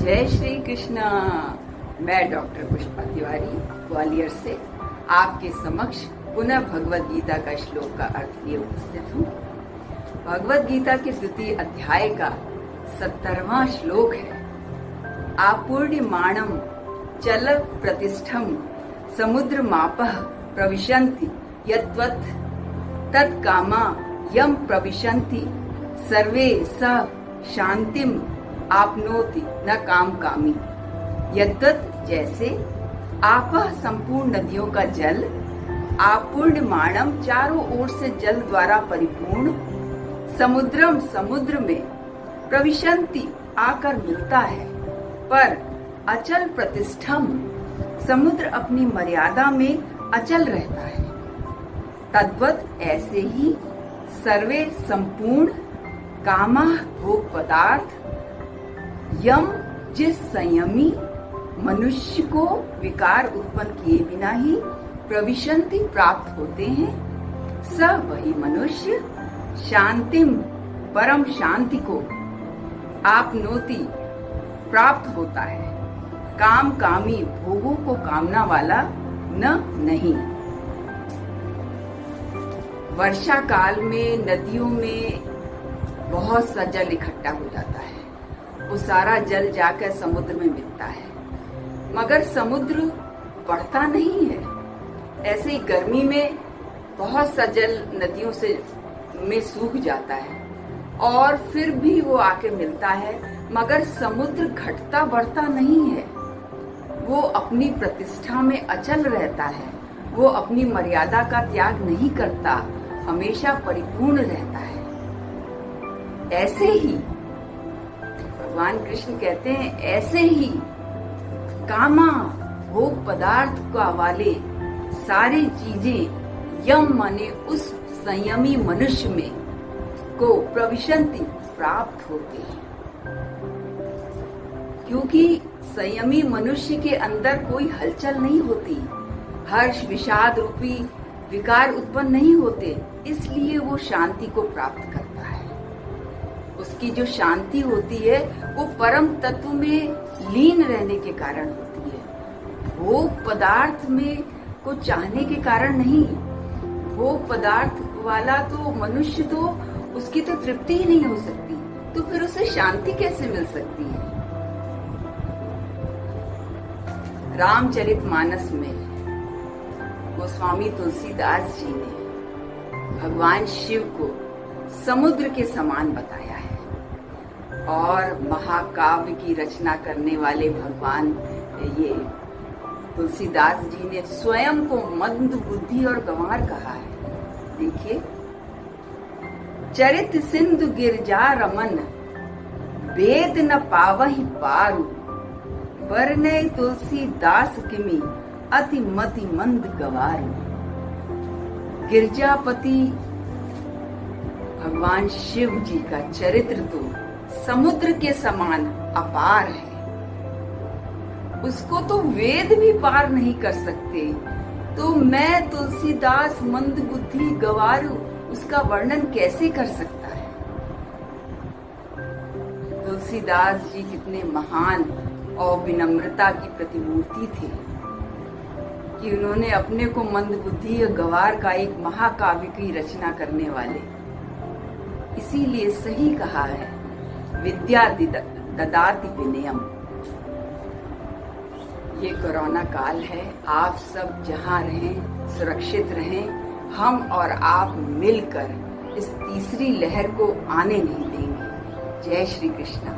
जय श्री कृष्णा। मैं डॉक्टर पुष्पा तिवारी ग्वालियर से आपके समक्ष पुनः भगवद गीता का श्लोक का अर्थ लिए उपस्थित हूँ। भगवद गीता के द्वितीय अध्याय का 70वां श्लोक है। आपूर्णिमाणम चल प्रतिष्ठम समुद्र मापः प्रविशन्ति यद्वत् तत्कामा यम प्रविशन्ति सर्वे स शांतिम आपनोति न काम कामी। यद्वत् जैसे आपः संपूर्ण नदियों का जल आपूर्णिमाणम चारों ओर से जल द्वारा परिपूर्ण समुद्रम समुद्र में प्रविशन्ति आकर मिलता है पर अचल प्रतिष्ठम समुद्र अपनी मर्यादा में अचल रहता है। तद्वत ऐसे ही सर्वे संपूर्ण कामः भोग पदार्थ यम जिस संयमी मनुष्य को विकार उत्पन्न किए बिना ही प्रविशन्ति प्राप्त होते हैं, स वही मनुष्य शांतिम परम शांति को आपनोति प्राप्त होता है। काम कामी भोगों को कामना वाला न नहीं। वर्षा काल में नदियों में बहुत सा जल इकट्ठा हो जाता है। वो सारा जल जाकर समुद्र में मिलता है, मगर समुद्र बढ़ता नहीं है। ऐसे ही गर्मी में बहुत सा जल नदियों से में सूख जाता है और फिर भी वो आके मिलता है, मगर समुद्र घटता बढ़ता नहीं है। वो अपनी प्रतिष्ठा में अचल रहता है। वो अपनी मर्यादा का त्याग नहीं करता, हमेशा परिपूर्ण रहता है। ऐसे ही भगवान कृष्ण कहते हैं, ऐसे ही कामा भोग पदार्थ का वाले सारी चीजें यम माने उस संयमी मनुष्य में को प्रविशन्ति प्राप्त होती है। क्योंकि संयमी मनुष्य के अंदर कोई हलचल नहीं होती, हर्ष विषाद रूपी विकार उत्पन्न नहीं होते, इसलिए वो शांति को प्राप्त करता है। उसकी जो शांति होती है वो परम तत्व में लीन रहने के कारण होती है। भोग पदार्थ में को चाहने के कारण नहीं। भोग पदार्थ वाला तो मनुष्य तो उसकी तो तृप्ति ही नहीं हो सकती, तो फिर उसे शांति कैसे मिल सकती है। रामचरितमानस में गोस्वामी तुलसीदास जी ने भगवान शिव को समुद्र के समान बताया है और महाकाव्य की रचना करने वाले भगवान ये तुलसीदास जी ने स्वयं को मंद बुद्धि और गंवार कहा है। देखिए, चरित सिंधु गिरजा रमन वेद न पावहि पारु बरने तुलसीदास किमी अति मति मंद गवारू। गिरजापति भगवान शिव जी का चरित्र तो समुद्र के समान अपार है। उसको तो वेद भी पार नहीं कर सकते, तो मैं तुलसीदास मंद बुद्धि गवारू उसका वर्णन कैसे कर सकता है। तुलसीदास जी कितने महान और विनम्रता की प्रतिमूर्ति थे कि उन्होंने अपने को मंद बुद्धि और गवार का एक महाकाव्य की रचना करने वाले, इसीलिए सही कहा है विद्या ददाति विनयम। ये कोरोना काल है, आप सब जहां रहें सुरक्षित रहें। हम और आप मिलकर इस तीसरी लहर को आने नहीं देंगे। जय श्री कृष्णा।